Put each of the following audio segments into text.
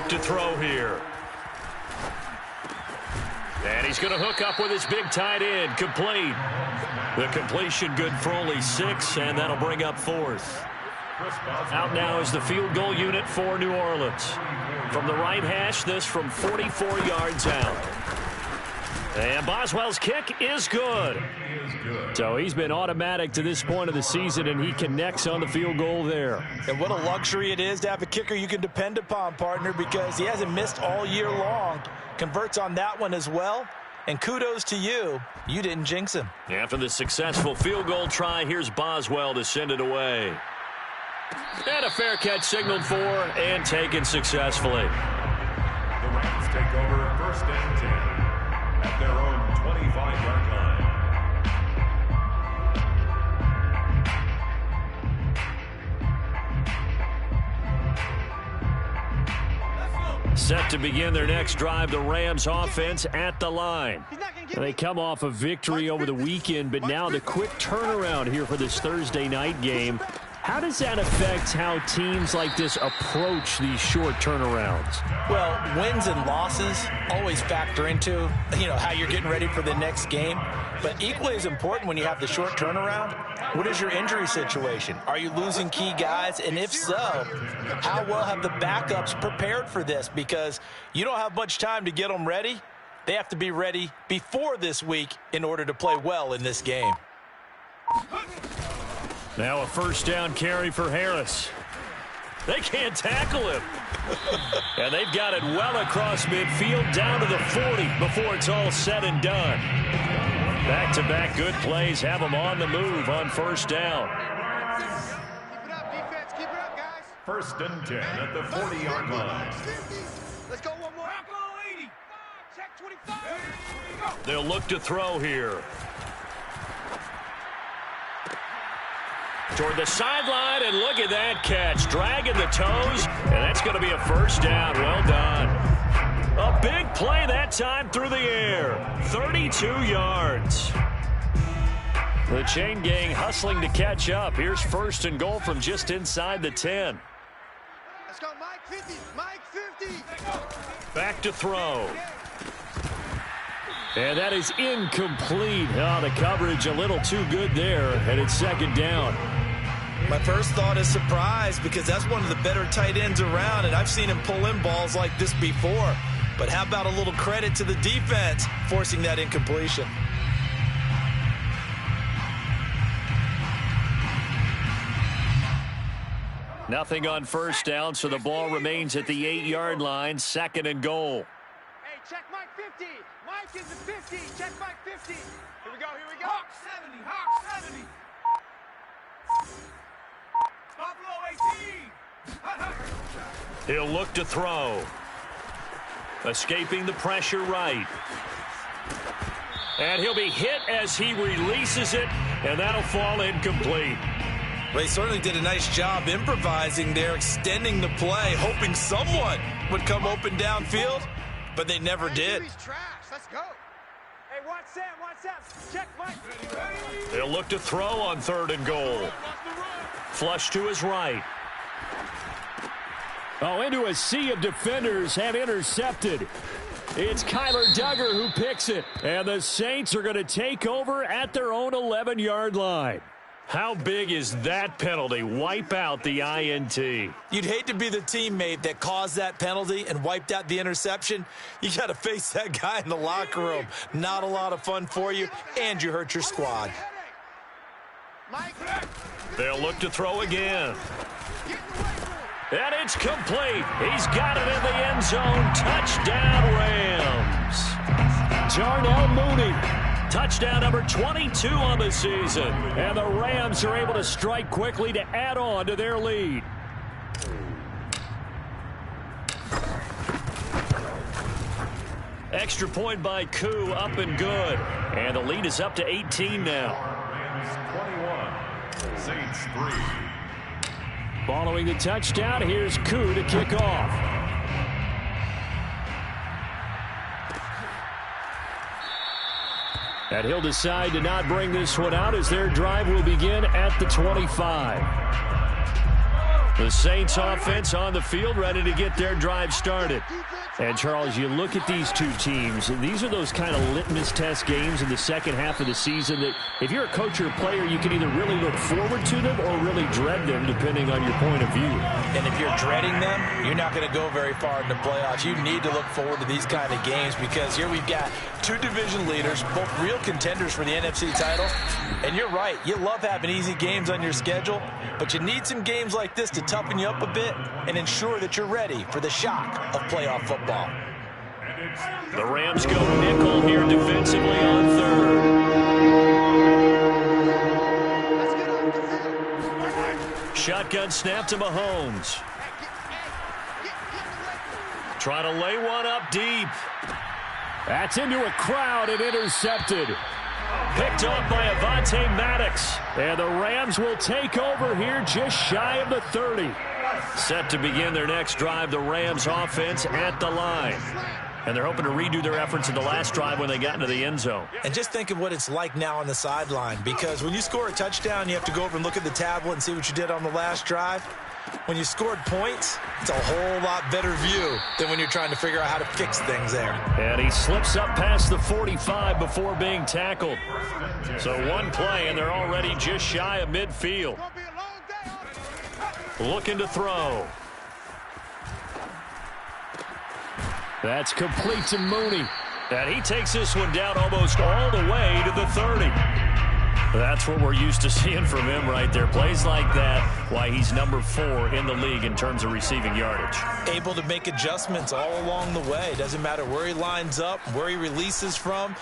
look to throw here. And he's going to hook up with his big tight end. Complete. The completion good for only 6, and that'll bring up 4th. Out now is the field goal unit for New Orleans. From the right hash, this from 44 yards out. And Boswell's kick is good. So he's been automatic to this point of the season, and he connects on the field goal there. And what a luxury it is to have a kicker you can depend upon, partner, because he hasn't missed all year long. Converts on that one as well. And kudos to you. You didn't jinx him. After the successful field goal try, here's Boswell to send it away. And a fair catch signaled for and taken successfully. The Rams take over 1st and 10 at their own 25-yard line. Set to begin their next drive, the Rams offense at the line. They come off a victory over the weekend, but now the quick turnaround here for this Thursday night game. How does that affect how teams like this approach these short turnarounds? Well, wins and losses always factor into, how you're getting ready for the next game. But equally as important when you have the short turnaround, what is your injury situation? Are you losing key guys? And if so, how well have the backups prepared for this? Because you don't have much time to get them ready. They have to be ready before this week in order to play well in this game. Now a first down carry for Harris. They can't tackle him. And they've got it well across midfield down to the 40 before it's all said and done. Back-to-back good plays have them on the move on first down. Keep it up, defense. Keep it up, guys. 1st and 10 at the 40-yard line. Let's go one more. 80. Check 25. They'll look to throw here. Toward the sideline, and look at that catch. Dragging the toes, and that's going to be a first down. Well done. A big play that time through the air. 32 yards. The chain gang hustling to catch up. Here's 1st and goal from just inside the 10. Let's go, Mike 50. Mike 50. Back to throw. And that is incomplete. Oh, the coverage a little too good there, and it's 2nd down. My first thought is surprise, because that's one of the better tight ends around, and I've seen him pull in balls like this before. But how about a little credit to the defense forcing that incompletion? Nothing on first down, so the ball remains at the 8-yard line. 2nd and goal. Hey, check Mike 50. Mike is the 50. Check Mike 50. Here we go, here we go. Hawk 70, Hawk 70. Buffalo 18. He'll look to throw. Escaping the pressure right. And he'll be hit as he releases it, and that'll fall incomplete. Well, he certainly did a nice job improvising there, extending the play, hoping someone would come open downfield, but they never did. Let's go. Hey, watch Sam, watch Sam. Check Mike. They'll look to throw on 3rd and goal. Flush to his right. Oh, into a sea of defenders, and intercepted. It's Kyler Duggar who picks it. And the Saints are going to take over at their own 11-yard line. How big is that penalty? Wipe out the INT. You'd hate to be the teammate that caused that penalty and wiped out the interception. You got to face that guy in the locker room. Not a lot of fun for you, and you hurt your squad. They'll look to throw again. And it's complete. He's got it in the end zone. Touchdown, Rams. Darnell Mooney. Touchdown number 22 on the season. And the Rams are able to strike quickly to add on to their lead. Extra point by Koo, up and good. And the lead is up to 18 now. Rams 21, Saints 3. Following the touchdown, here's Koo to kick off. And he'll decide to not bring this one out as their drive will begin at the 25. The Saints offense on the field, ready to get their drive started. And, Charles, you look at these two teams, and these are those kind of litmus test games in the second half of the season that if you're a coach or a player, you can either really look forward to them or really dread them, depending on your point of view. And if you're dreading them, you're not going to go very far in the playoffs. You need to look forward to these kind of games because here we've got two division leaders, both real contenders for the NFC title. And you're right, you love having easy games on your schedule, but you need some games like this to toughen you up a bit and ensure that you're ready for the shock of playoff football. The Rams go nickel here defensively on third. Shotgun snap to Mahomes. Try to lay one up deep. That's into a crowd and intercepted. Picked off by Avonte Maddox. And the Rams will take over here just shy of the 30. Set to begin their next drive, the Rams offense at the line. And they're hoping to redo their efforts in the last drive when they got into the end zone. And just think of what it's like now on the sideline, because when you score a touchdown, you have to go over and look at the tablet and see what you did on the last drive. When you scored points, it's a whole lot better view than when you're trying to figure out how to fix things there. And he slips up past the 45 before being tackled. So one play, and they're already just shy of midfield. Looking to throw. That's complete to Mooney. And he takes this one down almost all the way to the 30. That's what we're used to seeing from him right there. Plays like that, why he's number 4 in the league in terms of receiving yardage. Able to make adjustments all along the way. Doesn't matter where he lines up, where he releases from,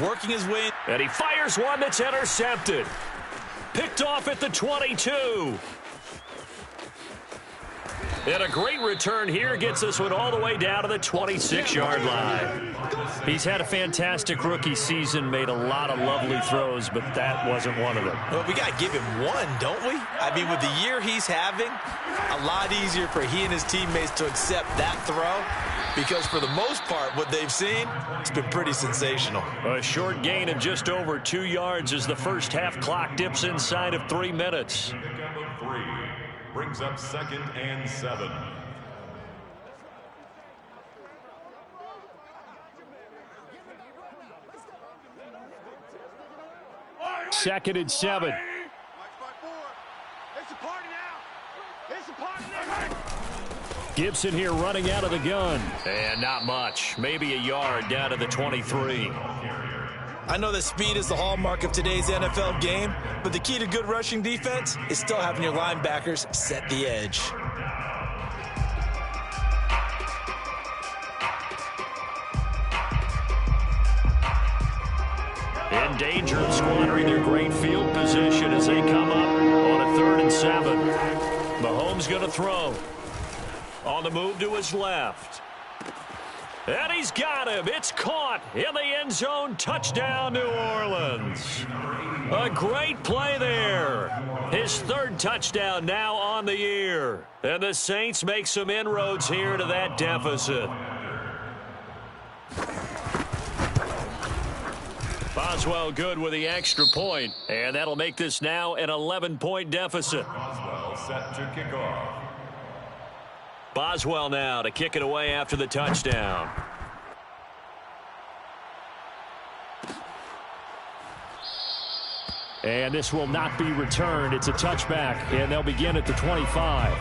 working his way. And he fires one that's intercepted. Picked off at the 22. And a great return here gets this one all the way down to the 26-yard line. He's had a fantastic rookie season, made a lot of lovely throws, but that wasn't one of them. Well, we got to give him one, don't we? I mean, with the year he's having, a lot easier for he and his teammates to accept that throw because for the most part, what they've seen, it's been pretty sensational. A short gain of just over 2 yards as the first half clock dips inside of 3 minutes. Brings up 2nd and 7. Second and 7. Gibson here running out of the gun. And not much. Maybe a yard down to the 23. I know that speed is the hallmark of today's NFL game, but the key to good rushing defense is still having your linebackers set the edge. In danger of squandering their great field position as they come up on a 3rd and 7. Mahomes going to throw. On the move to his left. And he's got him. It's caught in the end zone. Touchdown, New Orleans. A great play there. His 3rd touchdown now on the year. And the Saints make some inroads here to that deficit. Boswell good with the extra point. And that'll make this now an 11-point deficit. Boswell set to kick off. Boswell now to kick it away after the touchdown. And this will not be returned. It's a touchback, and they'll begin at the 25.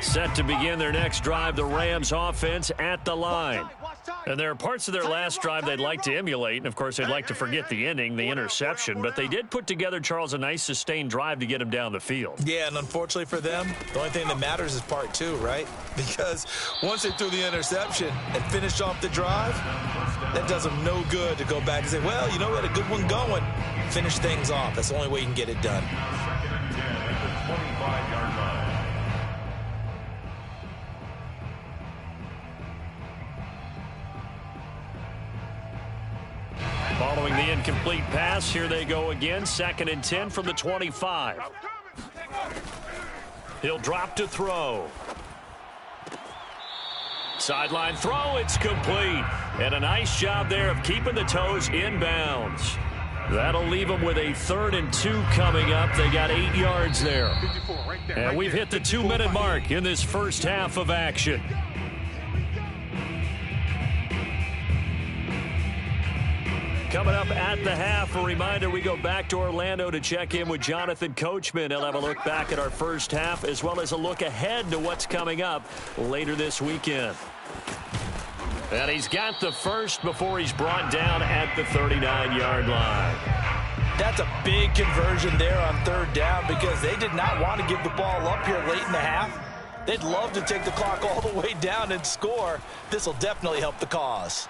Set to begin their next drive, the Rams offense at the line. And there are parts of their last drive they'd like to emulate. And, of course, they'd like to forget the inning, the interception. But they did put together, Charles, a nice sustained drive to get him down the field. Yeah, and unfortunately for them, the only thing that matters is part 2, right? Because once they threw the interception and finished off the drive, that does them no good to go back and say, well, you know, we had a good one going. Finish things off. That's the only way you can get it done. 2nd and 10 at the 25-yard line. Following the incomplete pass, here they go again. 2nd and 10 from the 25. He'll drop to throw. Sideline throw, it's complete. And a nice job there of keeping the toes inbounds. That'll leave them with a 3rd and 2 coming up. They got 8 yards there. And we've hit the 2-minute mark in this first half of action. Coming up at the half, a reminder, we go back to Orlando to check in with Jonathan Coachman. He'll have a look back at our first half as well as a look ahead to what's coming up later this weekend. And he's got the first before he's brought down at the 39-yard line. That's a big conversion there on 3rd down because they did not want to give the ball up here late in the half. They'd love to take the clock all the way down and score. This will definitely help the cause.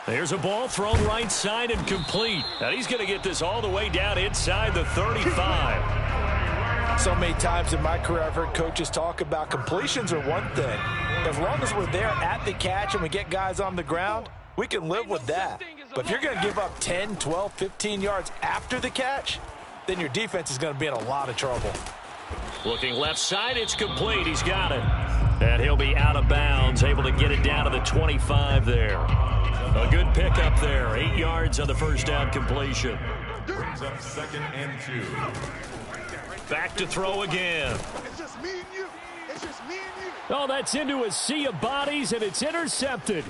There's a ball thrown right side and complete. And he's going to get this all the way down inside the 35. So many times in my career I've heard coaches talk about completions are one thing. As long as we're there at the catch and we get guys on the ground, we can live with that. But if you're going to give up 10, 12, 15 yards after the catch, then your defense is going to be in a lot of trouble. Looking left side, it's complete. He's got it. And he'll be out of bounds, able to get it down to the 25 there. A good pickup there. 8 yards on the first down completion. Brings up 2nd and 2. Back to throw again. It's just me and you. It's just me and you. Oh, that's into a sea of bodies, and it's intercepted.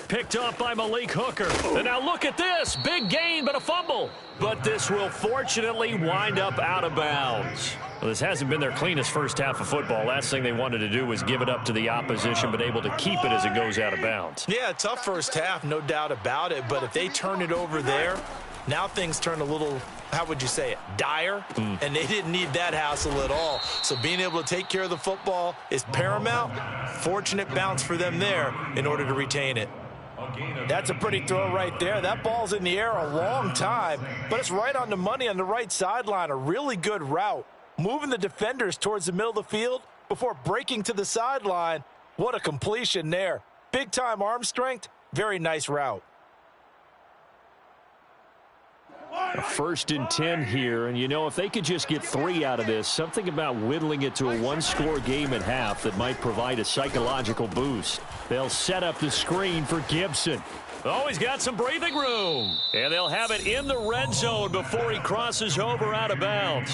Picked off by Malik Hooker. And now look at this. Big gain, but a fumble. But this will fortunately wind up out of bounds. Well, this hasn't been their cleanest first half of football. Last thing they wanted to do was give it up to the opposition, but able to keep it as it goes out of bounds. Yeah, tough first half, no doubt about it. But if they turn it over there, now things turn a little, how would you say it, dire? And they didn't need that hassle at all. So being able to take care of the football is paramount. Fortunate bounce for them there in order to retain it. That's a pretty throw right there. That ball's in the air a long time, but it's right on the money on the right sideline. A really good route. Moving the defenders towards the middle of the field before breaking to the sideline. What a completion there. Big-time arm strength. Very nice route. A 1st and 10 here, and you know, if they could just get 3 out of this, something about whittling it to a 1-score game at half that might provide a psychological boost. They'll set up the screen for Gibson. Oh, he's got some breathing room. And they'll have it in the red zone before he crosses over out of bounds.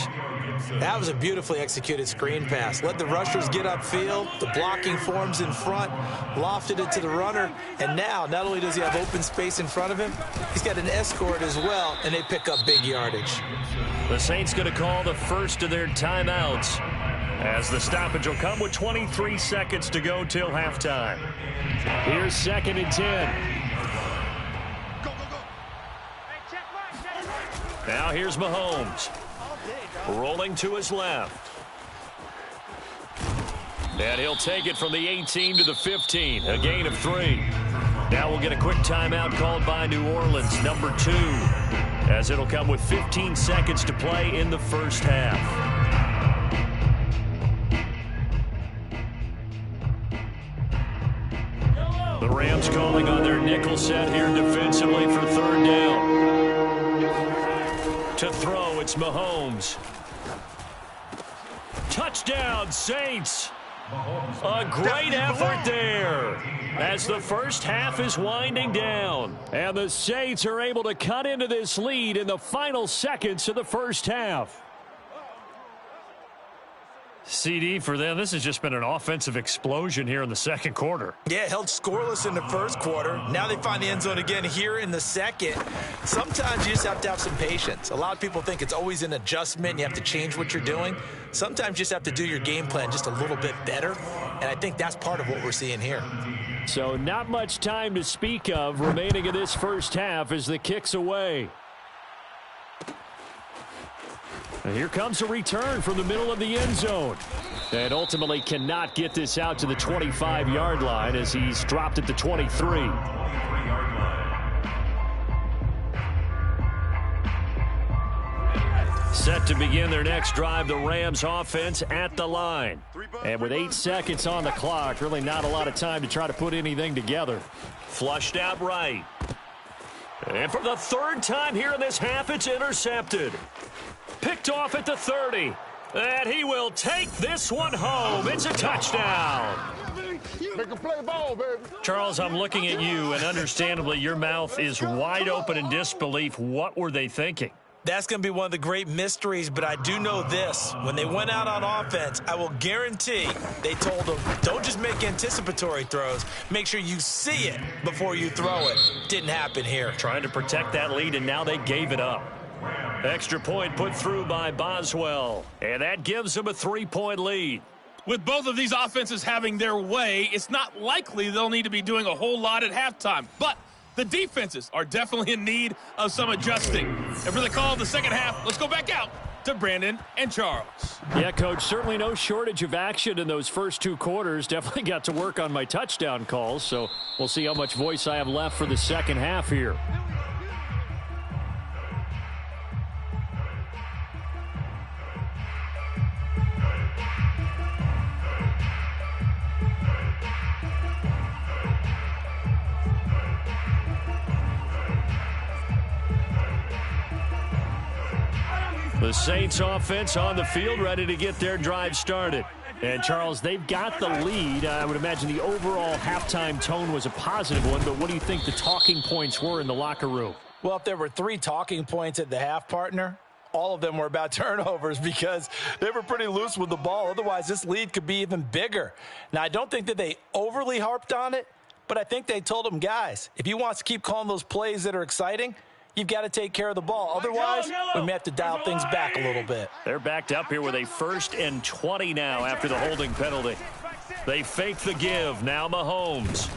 That was a beautifully executed screen pass. Let the rushers get upfield. The blocking forms in front. Lofted it to the runner. And now, not only does he have open space in front of him, he's got an escort as well, and they pick up big yardage. The Saints going to call the first of their timeouts as the stoppage will come with 23 seconds to go till halftime. Here's 2nd and 10. Now here's Mahomes. Rolling to his left. And he'll take it from the 18 to the 15. A gain of 3. Now we'll get a quick timeout called by New Orleans, number 2. As it'll come with 15 seconds to play in the first half. The Rams calling on their nickel set here defensively for 3rd down. To throw, it's Mahomes. Touchdown, Saints. A great effort there as the first half is winding down. And the Saints are able to cut into this lead in the final seconds of the first half. CD, for them, this has just been an offensive explosion here in the second quarter. Yeah, held scoreless in the first quarter. Now they find the end zone again here in the second. Sometimes you just have to have some patience. A lot of people think it's always an adjustment. You have to change what you're doing. Sometimes you just have to do your game plan just a little bit better. And I think that's part of what we're seeing here. So not much time to speak of remaining in this first half as the kick's away. And here comes a return from the middle of the end zone. And ultimately cannot get this out to the 25-yard line as he's dropped at the 23. Set to begin their next drive, the Rams offense at the line. And with 8 seconds on the clock, really not a lot of time to try to put anything together. Flushed out right. And for the 3rd time here in this half, it's intercepted. Picked off at the 30. And he will take this one home. It's a touchdown. Make them play ball, baby. Charles, I'm looking at you, and understandably, your mouth is wide open in disbelief. What were they thinking? That's going to be one of the great mysteries, but I do know this. When they went out on offense, I will guarantee they told them, don't just make anticipatory throws. Make sure you see it before you throw it. Didn't happen here. Trying to protect that lead, and now they gave it up. Extra point put through by Boswell, and that gives them a 3-point lead. With both of these offenses having their way, it's not likely they'll need to be doing a whole lot at halftime. But the defenses are definitely in need of some adjusting. And for the call of the second half, let's go back out to Brandon and Charles. Yeah, Coach, certainly no shortage of action in those first 2 quarters. Definitely got to work on my touchdown calls, so we'll see how much voice I have left for the second half here. The Saints offense on the field, ready to get their drive started. And, Charles, they've got the lead. I would imagine the overall halftime tone was a positive one, but what do you think the talking points were in the locker room? Well, if there were 3 talking points at the half, partner, all of them were about turnovers because they were pretty loose with the ball. Otherwise, this lead could be even bigger. Now, I don't think that they overly harped on it, but I think they told them, guys, if you want to keep calling those plays that are exciting, you've got to take care of the ball. Otherwise, we may have to dial things back a little bit. They're backed up here with a 1st and 20 now after the holding penalty. They fake the give. Now Mahomes.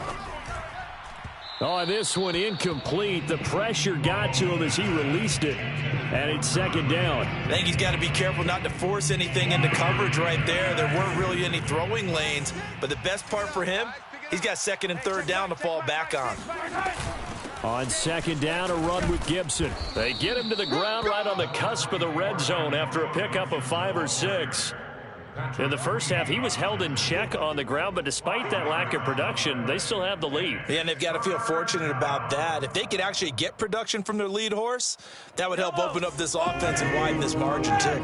Oh, this one incomplete. The pressure got to him as he released it. And it's 2nd down. I think he's got to be careful not to force anything into coverage right there. There weren't really any throwing lanes. But the best part for him, he's got 2nd and 3rd down to fall back on. On 2nd down, a run with Gibson. They get him to the ground right on the cusp of the red zone after a pickup of 5 or 6. In the first half, he was held in check on the ground, but despite that lack of production, they still have the lead. Yeah, and they've got to feel fortunate about that. If they could actually get production from their lead horse, that would help open up this offense and widen this margin, too.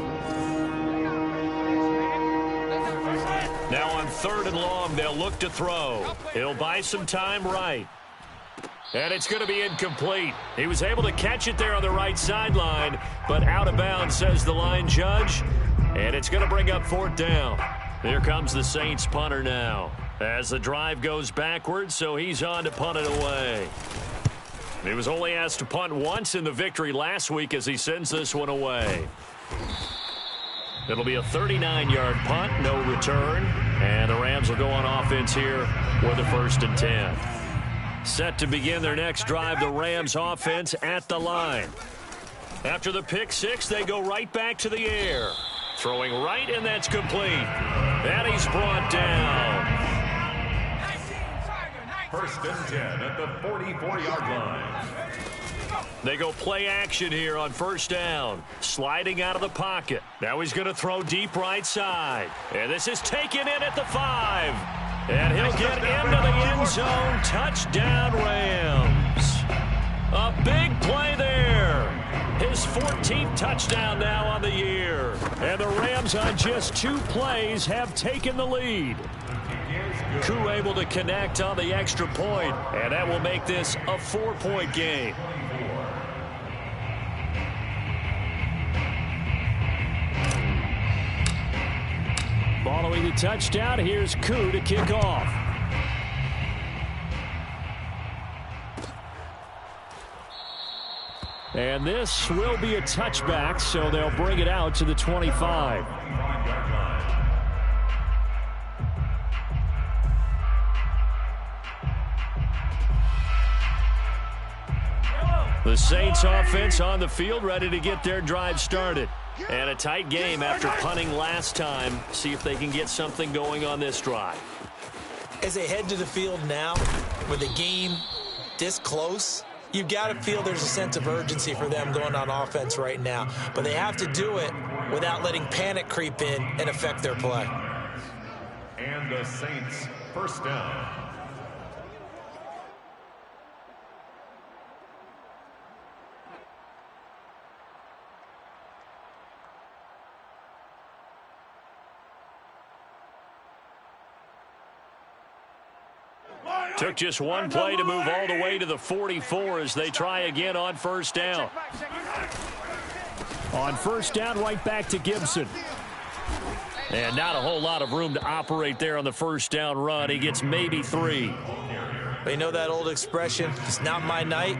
Now on 3rd and long, they'll look to throw. He'll buy some time right. And it's going to be incomplete. He was able to catch it there on the right sideline, but out of bounds, says the line judge. And it's going to bring up 4th down. Here comes the Saints punter now as the drive goes backwards, so he's on to punt it away. He was only asked to punt once in the victory last week as he sends this one away. It'll be a 39-yard punt, no return. And the Rams will go on offense here with a 1st and 10. Set to begin their next drive, the Rams offense at the line. After the pick 6, they go right back to the air. Throwing right, and that's complete. And he's brought down. 1st and 10 at the 44-yard line. They go play action here on 1st down. Sliding out of the pocket. Now he's going to throw deep right side. And this is taken in at the 5. And he'll get into the end zone. Touchdown, Rams. A big play there. His 14th touchdown now on the year. And the Rams on just 2 plays have taken the lead. Koo able to connect on the extra point. And that will make this a 4-point game. Following the touchdown, here's Koo to kick off. And this will be a touchback, so they'll bring it out to the 25. The Saints offense on the field, ready to get their drive started. And a tight game after punting last time. See if they can get something going on this drive. As they head to the field now, with the game this close, you've got to feel there's a sense of urgency for them going on offense right now. But they have to do it without letting panic creep in and affect their play. And the Saints 1st down. Took just one play to move all the way to the 44 as they try again on first down. On first down, right back to Gibson. And not a whole lot of room to operate there on the first down run. He gets maybe 3. You know that old expression, it's not my night?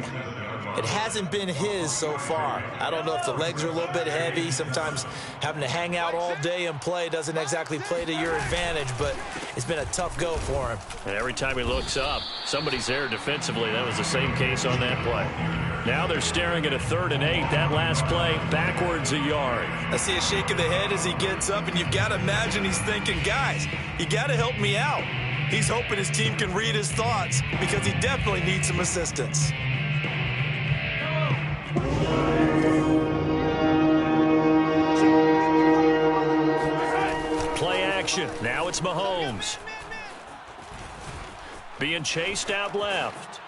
It hasn't been his so far. I don't know if the legs are a little bit heavy. Sometimes having to hang out all day and play doesn't exactly play to your advantage, but it's been a tough go for him. And every time he looks up, somebody's there defensively. That was the same case on that play. Now they're staring at a 3rd and 8. That last play, backwards a yard. I see a shake of the head as he gets up, and you've got to imagine he's thinking, guys, you got to help me out. He's hoping his team can read his thoughts because he definitely needs some assistance. Play action. Now it's Mahomes. Being chased out left.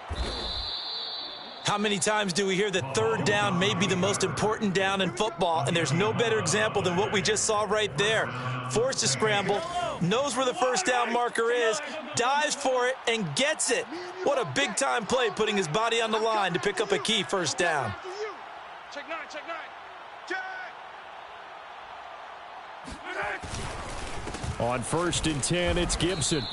How many times do we hear that 3rd down may be the most important down in football, and there's no better example than what we just saw right there. Forced to scramble, knows where the first down marker is, dives for it, and gets it. What a big-time play, putting his body on the line to pick up a key first down. Check 9, check 9. Check! On 1st and 10, it's Gibson.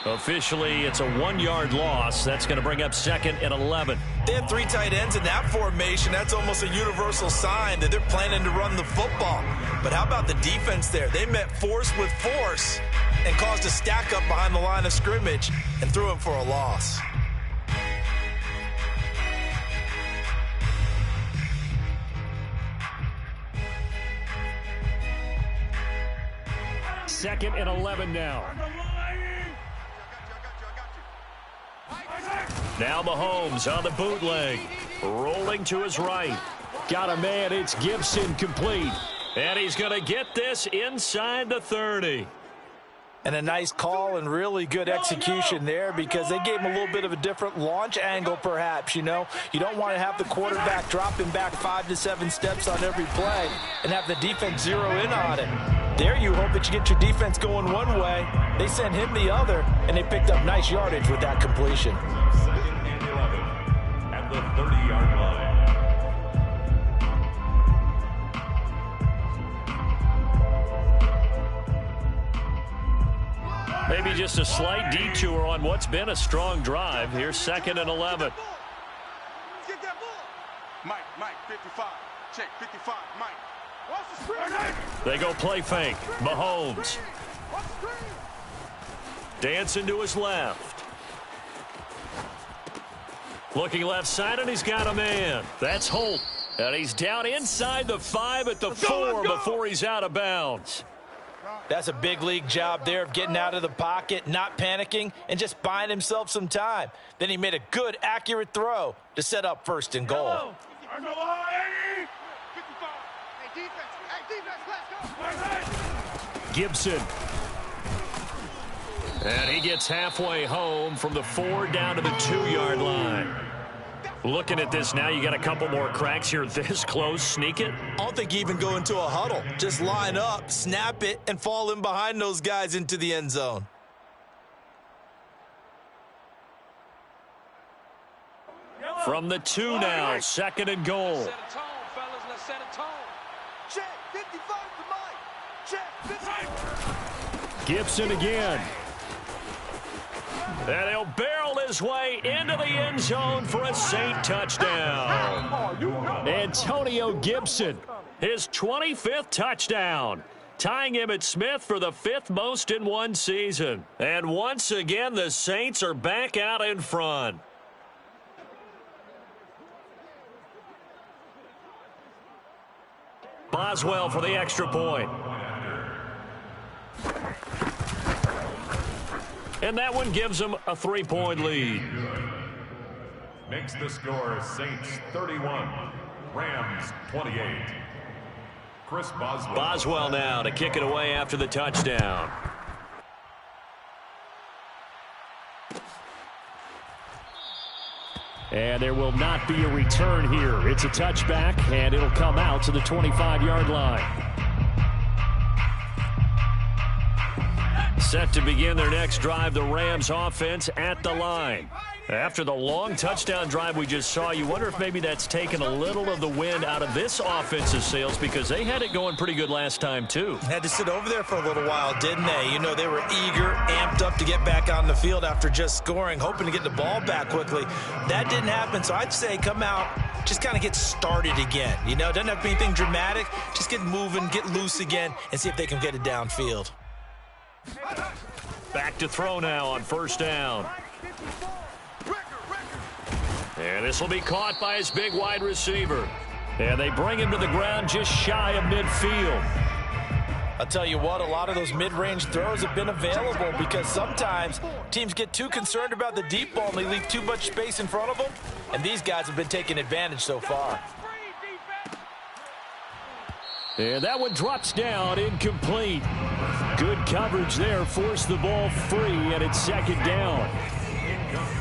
Officially, it's a 1-yard loss. That's going to bring up 2nd and 11. They have 3 tight ends in that formation. That's almost a universal sign that they're planning to run the football. But how about the defense there? They met force with force and caused a stack up behind the line of scrimmage and threw him for a loss. Second and 11 now. Now Mahomes on the bootleg. Rolling to his right. Got a man. It's Gibson complete. And he's going to get this inside the 30. And a nice call and really good execution there because they gave him a little bit of a different launch angle perhaps, you know. You don't want to have the quarterback dropping back 5 to 7 steps on every play and have the defense zero in on it. There you hope that you get your defense going one way. They sent him the other, and they picked up nice yardage with that completion. 2nd and 11 at the 30-yard line. Maybe just a slight detour on what's been a strong drive. Here's 2nd and 11. Get that ball. Mike, 55. Check, 55, Mike. Watch the screen. They go play fake. Mahomes. Watch the screen. Dancing to his left. Looking left side, and he's got a man. That's Holt. And he's down inside the 5 at the 4 before he's out of bounds. That's a big league job there of getting out of the pocket, not panicking, and just buying himself some time. Then he made a good, accurate throw to set up 1st and goal. Gibson. And he gets halfway home from the 4 down to the 2-yard line. Looking at this now, you got a couple more cracks here this close. Sneak it. I don't think you even go into a huddle. Just line up, snap it, and fall in behind those guys into the end zone. From the 2 now, 2nd and goal. Set a tone, fellas. Let's set a tone. Check, 55 to Mike. Check, 55. Gibson again. And he'll barrel his way into the end zone for a Saint touchdown. Antonio Gibson, his 25th touchdown, tying Emmitt Smith for the 5th most in one season. And once again, the Saints are back out in front. Boswell for the extra point. And that one gives them a 3-point lead. Makes the score Saints 31, Rams 28. Chris Boswell. Boswell now to kick it away after the touchdown. And there will not be a return here. It's a touchback, and it'll come out to the 25-yard line. Set to begin their next drive, the Rams offense at the line. After the long touchdown drive we just saw, you wonder if maybe that's taken a little of the wind out of this offense's sails because they had it going pretty good last time too. Had to sit over there for a little while, didn't they? You know, they were eager, amped up to get back on the field after just scoring, hoping to get the ball back quickly. That didn't happen, so I'd say come out, just kind of get started again. You know, doesn't have to be anything dramatic. Just get moving, get loose again, and see if they can get it downfield. Back to throw now on first down. And this will be caught by his big wide receiver. And they bring him to the ground just shy of midfield. I'll tell you what, a lot of those mid-range throws have been available because sometimes teams get too concerned about the deep ball and they leave too much space in front of them. And these guys have been taking advantage so far. And that one drops down, incomplete. Good coverage there, forced the ball free, and it's second down.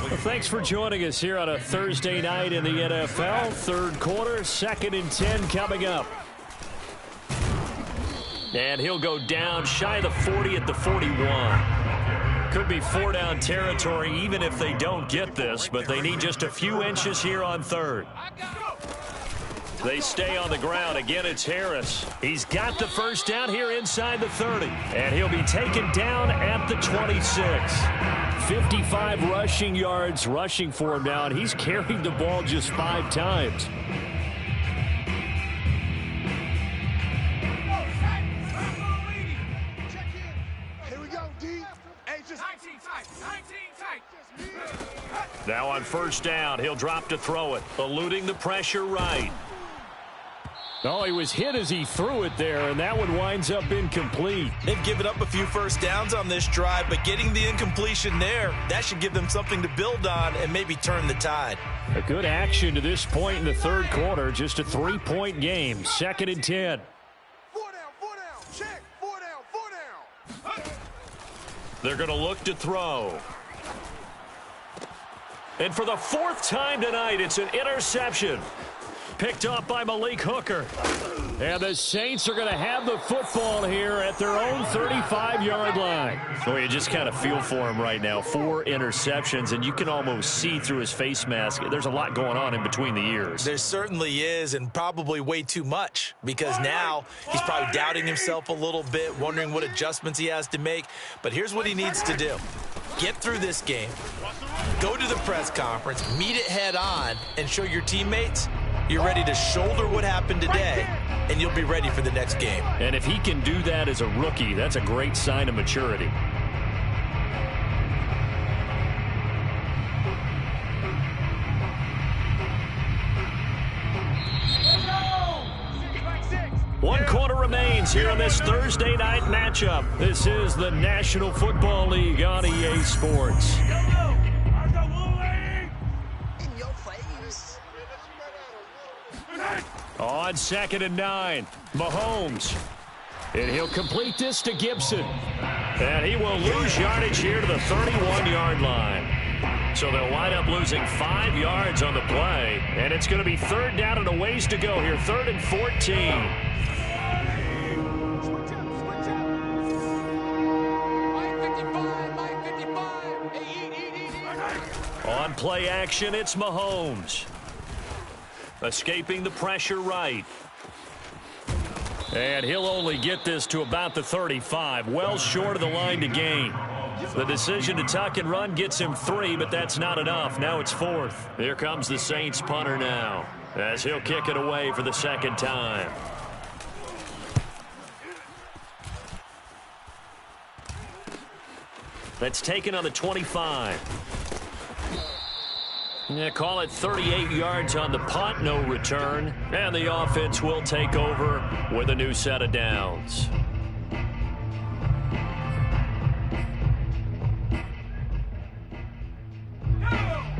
Well, thanks for joining us here on a Thursday night in the NFL. Third quarter, 2nd and 10 coming up. And he'll go down shy of the 40 at the 41. Could be 4-down territory even if they don't get this, but they need just a few inches here on third. They stay on the ground. Again, it's Harris. He's got the first down here inside the 30. And he'll be taken down at the 26. 55 rushing yards rushing for him now, and he's carried the ball just 5 times. Here we go, D. Hey, just 19 tight. Now on first down, he'll drop to throw it, eluding the pressure right. Oh, he was hit as he threw it there, and that one winds up incomplete. They've given up a few first downs on this drive, but getting the incompletion there, that should give them something to build on and maybe turn the tide. A good action to this point in the third quarter, just a 3-point game, 2nd and 10. 4 down, check, 4 down. They're going to look to throw. And for the 4th time tonight, it's an interception. Picked up by Malik Hooker. And the Saints are going to have the football here at their own 35-yard line. Well, you just kind of feel for him right now. 4 interceptions, and you can almost see through his face mask. There's a lot going on in between the ears. There certainly is, and probably way too much, because now he's probably doubting himself a little bit, wondering what adjustments he has to make. But here's what he needs to do. Get through this game, go to the press conference, meet it head on, and show your teammates you're ready to shoulder what happened today, and you'll be ready for the next game. And if he can do that as a rookie, that's a great sign of maturity. One quarter remains here on this Thursday night matchup. This is the National Football League on EA Sports. On 2nd and 9, Mahomes. And he'll complete this to Gibson. And he will lose yardage here to the 31-yard line. So they'll wind up losing 5 yards on the play. And it's going to be 3rd down and a ways to go here, 3rd and 14. On play action, it's Mahomes. Escaping the pressure right. And he'll only get this to about the 35, well short of the line to gain. The decision to tuck and run gets him 3, but that's not enough. Now it's 4th. Here comes the Saints punter now, as he'll kick it away for the 2nd time. That's taken on the 25. Yeah, call it 38 yards on the punt, no return. And the offense will take over with a new set of downs.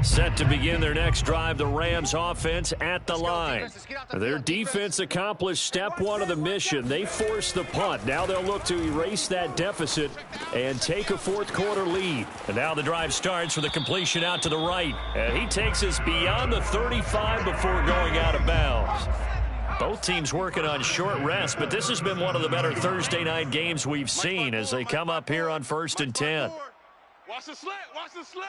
Set to begin their next drive, the Rams offense at the line. Their defense accomplished step 1 of the mission. They forced the punt. Now they'll look to erase that deficit and take a 4th quarter lead. And now the drive starts with a completion out to the right. And he takes us beyond the 35 before going out of bounds. Both teams working on short rest, but this has been one of the better Thursday night games we've seen as they come up here on 1st and 10. Watch the slant. Watch the slant.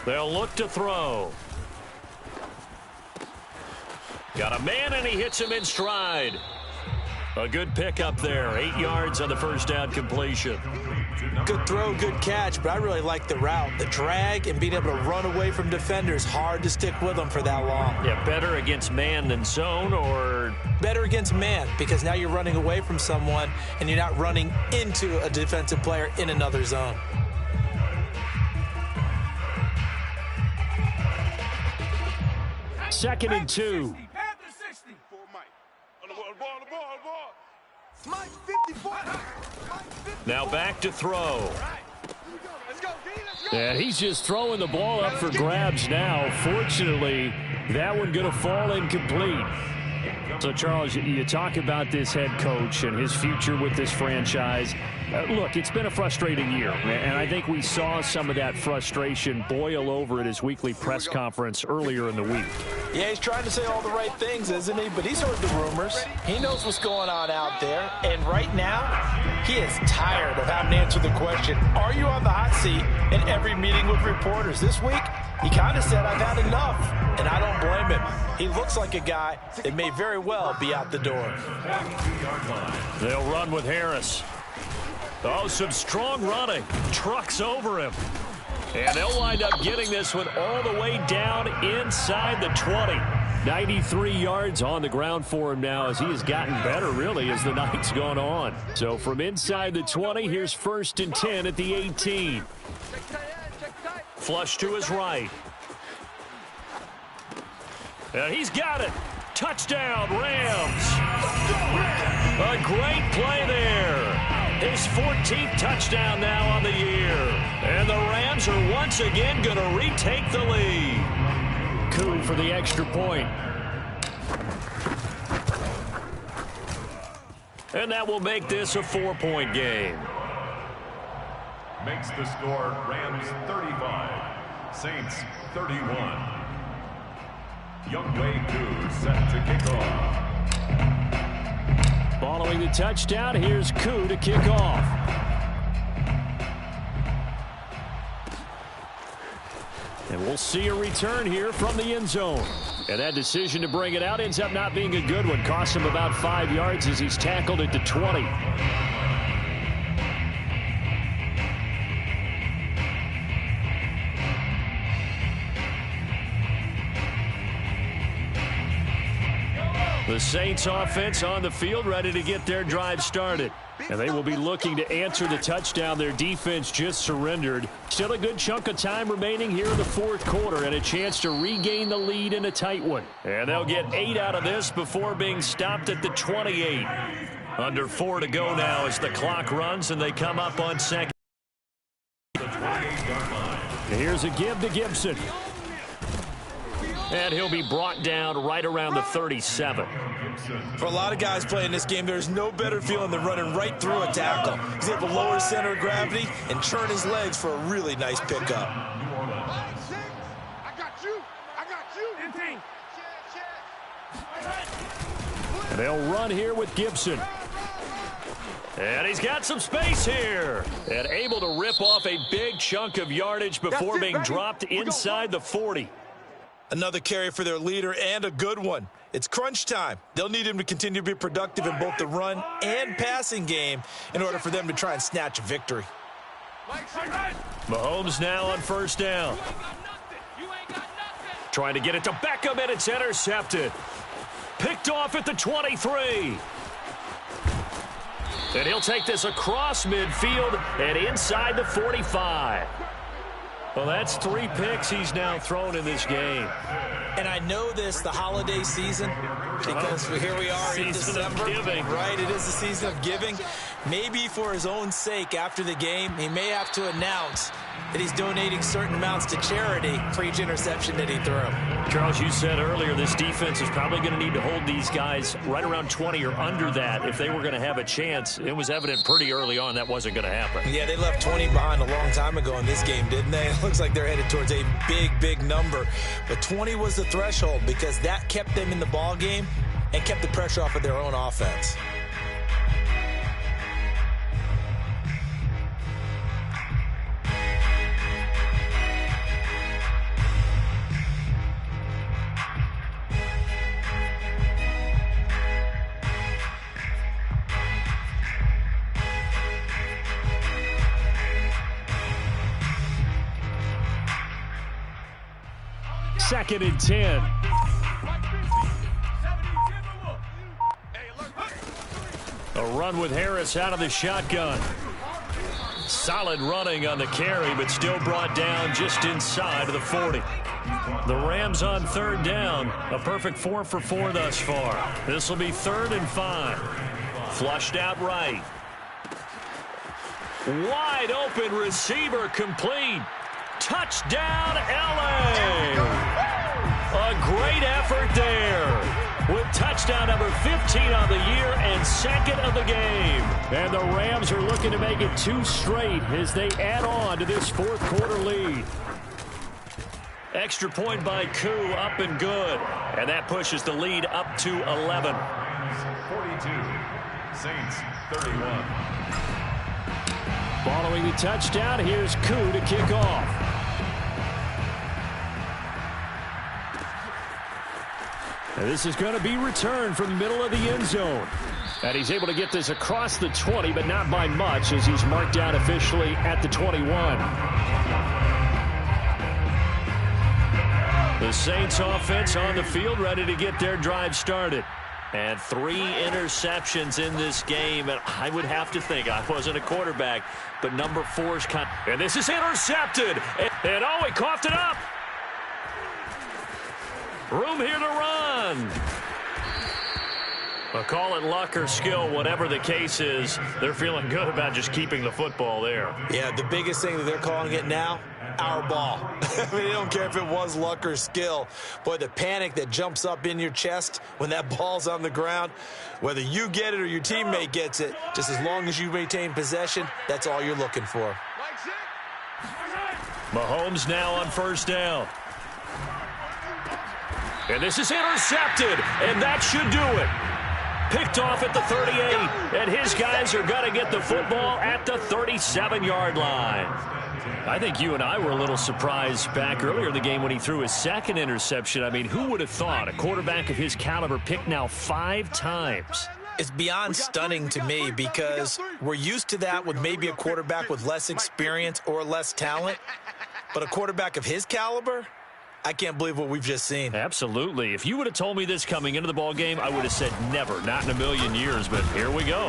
They'll look to throw. Got a man, and he hits him in stride. A good pickup there. 8 yards on the first down completion. Good throw, good catch, but I really like the route. The drag and being able to run away from defenders, hard to stick with them for that long. Yeah, better against man than zone, or? Better against man, because now you're running away from someone and you're not running into a defensive player in another zone. Second and 2. Now back to throw. And he's just throwing the ball up for grabs now. Fortunately, that one going to fall incomplete. So, Charles, you talk about this head coach and his future with this franchise. Look, it's been a frustrating year, and I think we saw some of that frustration boil over at his weekly press conference earlier in the week. Yeah, he's trying to say all the right things, isn't he? But he's heard the rumors. He knows what's going on out there. And right now, he is tired of having to answer the question, are you on the hot seat in every meeting with reporters? This week, he kind of said, I've had enough. And I don't blame him. He looks like a guy that may very well be out the door. They'll run with Harris. Oh, some strong running. Trucks over him. And they'll wind up getting this one all the way down inside the 20. 93 yards on the ground for him now as he has gotten better, really, as the night's gone on. So from inside the 20, here's 1st and 10 at the 18. Flush to his right. And he's got it. Touchdown, Rams. A great play there. His 14th touchdown now on the year. And the Rams are once again going to retake the lead. Coup for the extra point. And that will make this a 4-point game. Makes the score Rams 35, Saints 31. Younghoe Koo set to kick off. Following the touchdown, here's Koo to kick off. And we'll see a return here from the end zone. And that decision to bring it out ends up not being a good one. Costs him about 5 yards as he's tackled at the 20. The Saints offense on the field, ready to get their drive started. And they will be looking to answer the touchdown their defense just surrendered. Still a good chunk of time remaining here in the fourth quarter and a chance to regain the lead in a tight one. And they'll get 8 out of this before being stopped at the 28. Under 4 to go now as the clock runs and they come up on second. Here's a give to Gibson. And he'll be brought down right around the 37. For a lot of guys playing this game, there's no better feeling than running right through a tackle. He's able to lower his center of gravity and turn his legs for a really nice pickup. I got you. I got you. And they'll run here with Gibson. And he's got some space here. And able to rip off a big chunk of yardage before being dropped inside the 40. Another carry for their leader and a good one. It's crunch time. They'll need him to continue to be productive in both the run and passing game in order for them to try and snatch a victory. Mahomes now on first down. Trying to get it to Beckham, and it's intercepted. Picked off at the 23. And he'll take this across midfield and inside the 45. Well, that's 3 picks he's now thrown in this game. And I know this, the holiday season, because here we are in December. Season of giving. Right, it is the season of giving. Maybe for his own sake after the game, he may have to announce that he's donating certain amounts to charity for each interception that he threw. Charles, you said earlier this defense is probably going to need to hold these guys right around 20 or under that if they were going to have a chance. It was evident pretty early on that wasn't going to happen. Yeah, they left 20 behind a long time ago in this game, didn't they? It looks like they're headed towards a big, big number. But 20 was the threshold because that kept them in the ball game and kept the pressure off of their own offense. Second and 10. A run with Harris out of the shotgun. Solid running on the carry, but still brought down just inside of the 40. The Rams on third down. A perfect 4 for 4 thus far. This will be 3rd and 5. Flushed out right. Wide open receiver complete. Touchdown, LA! A great effort there with touchdown number 15 on the year and 2nd of the game. And the Rams are looking to make it 2 straight as they add on to this 4th quarter lead. Extra point by Koo, up and good. And that pushes the lead up to 11. 42, Saints 31. Following the touchdown, here's Koo to kick off. And this is going to be returned from the middle of the end zone. And he's able to get this across the 20, but not by much as he's marked down officially at the 21. The Saints offense on the field ready to get their drive started. And 3 interceptions in this game. And I would have to think, I wasn't a quarterback, but number 4's and this is intercepted. And oh, he coughed it up. Room here to run. Well, call it luck or skill, whatever the case is, they're feeling good about just keeping the football there. Yeah, the biggest thing that they're calling it now, our ball. I mean, they don't care if it was luck or skill. Boy, the panic that jumps up in your chest when that ball's on the ground, whether you get it or your teammate gets it, just as long as you maintain possession, that's all you're looking for. Mahomes now on 1st down. And this is intercepted, and that should do it. Picked off at the 38, and his guys are going to get the football at the 37-yard line. I think you and I were a little surprised back earlier in the game when he threw his 2nd interception. I mean, who would have thought a quarterback of his caliber picked now 5 times? It's beyond stunning to me because we're used to that with maybe a quarterback with less experience or less talent. But a quarterback of his caliber, I can't believe what we've just seen. Absolutely. If you would have told me this coming into the ball game, I would have said never, not in a million years, but here we go.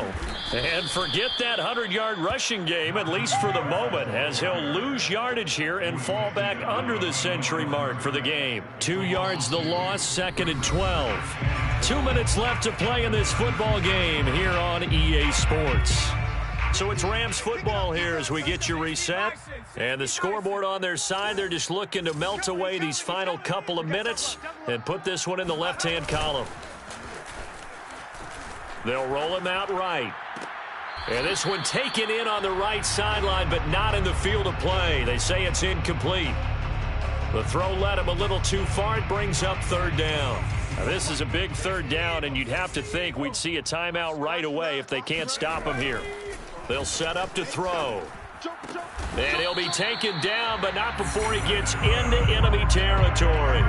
And forget that 100-yard rushing game, at least for the moment, as he'll lose yardage here and fall back under the century mark for the game. 2 yards the loss, 2nd and 12. 2 minutes left to play in this football game here on EA Sports. So it's Rams football here as we get you reset. And the scoreboard on their side, they're just looking to melt away these final couple of minutes and put this one in the left-hand column. They'll roll him out right. And this one taken in on the right sideline, but not in the field of play. They say it's incomplete. The throw led him a little too far. It brings up 3rd down. Now, this is a big 3rd down, and you'd have to think we'd see a timeout right away if they can't stop him here. They'll set up to throw. And he'll be taken down, but not before he gets into enemy territory.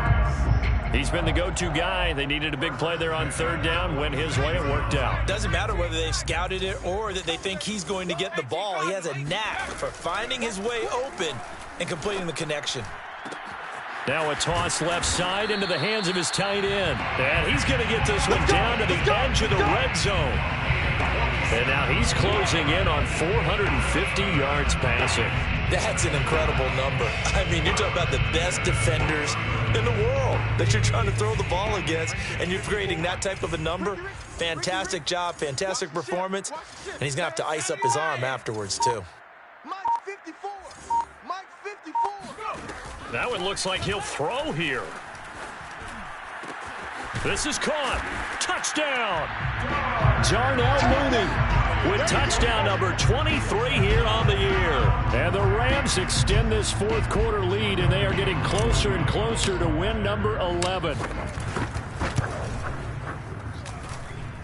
He's been the go-to guy. They needed a big play there on 3rd down. Went his way. It worked out. Doesn't matter whether they've scouted it or that they think he's going to get the ball. He has a knack for finding his way open and completing the connection. Now a toss left side into the hands of his tight end. And he's going to get this one down to the edge of the red zone. And now he's closing in on 450 yards passing. That's an incredible number. I mean, you're talking about the best defenders in the world that you're trying to throw the ball against, and you're creating that type of a number. Fantastic job, fantastic performance, and he's going to have to ice up his arm afterwards, too. Mike 54. Mike 54. Now it looks like he'll throw here. This is caught. Touchdown. Darnell Mooney with touchdown number 23 here on the year. And the Rams extend this fourth quarter lead, and they are getting closer and closer to win number 11.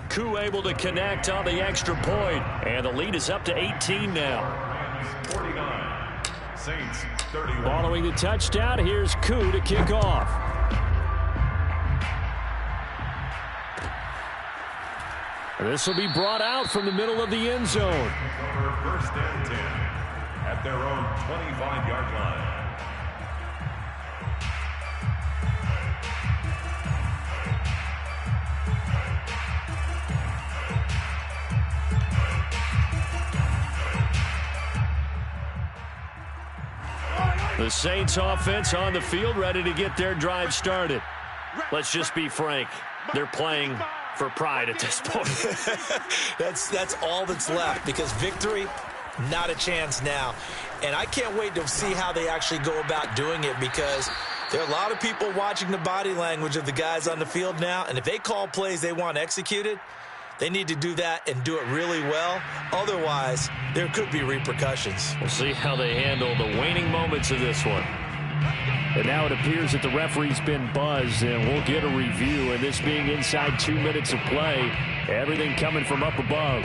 Koo able to connect on the extra point, and the lead is up to 18 now. Rams 49, Saints 31. Following the touchdown, here's Koo to kick off. This will be brought out from the middle of the end zone. Over first and 10 at their own 25-yard line. The Saints offense on the field, ready to get their drive started. Let's just be frank. They're playing for pride at this point. That's all that's left, because victory, not a chance now. And I can't wait to see how they actually go about doing it, because there are a lot of people watching the body language of the guys on the field now, and if they call plays they want executed, they need to do that and do it really well. Otherwise, there could be repercussions. We'll see how they handle the waning moments of this one. And now it appears that the referee's been buzzed, and we'll get a review. And this being inside 2 minutes of play, everything coming from up above.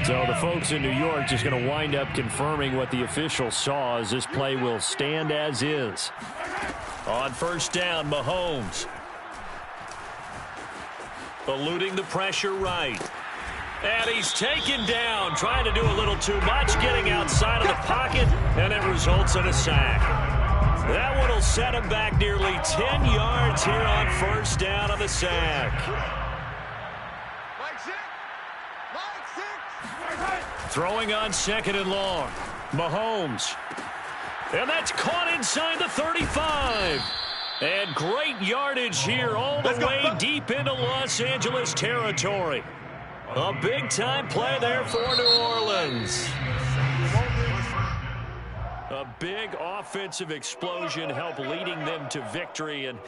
So the folks in New York just going to wind up confirming what the official saw, as this play will stand as is. On first down, Mahomes. Eluding the pressure right. And he's taken down, trying to do a little too much, getting outside of the pocket, and it results in a sack. That one will set him back nearly 10 yards here on first down on the sack. Mike 6. Mike 6. Throwing on second and long. Mahomes. And that's caught inside the 35. And great yardage here all the way deep into Los Angeles territory. A big-time play there for New Orleans. A big offensive explosion helped leading them to victory. And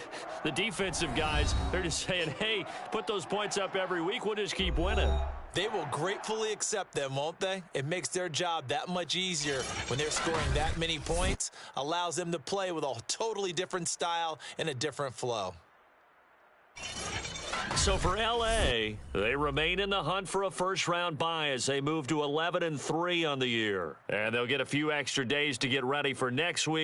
the defensive guys, they're just saying, hey, put those points up every week. We'll just keep winning. They will gratefully accept them, won't they? It makes their job that much easier when they're scoring that many points. Allows them to play with a totally different style and a different flow. So for L.A., they remain in the hunt for a first-round bye as they move to 11-3 on the year. And they'll get a few extra days to get ready for next week.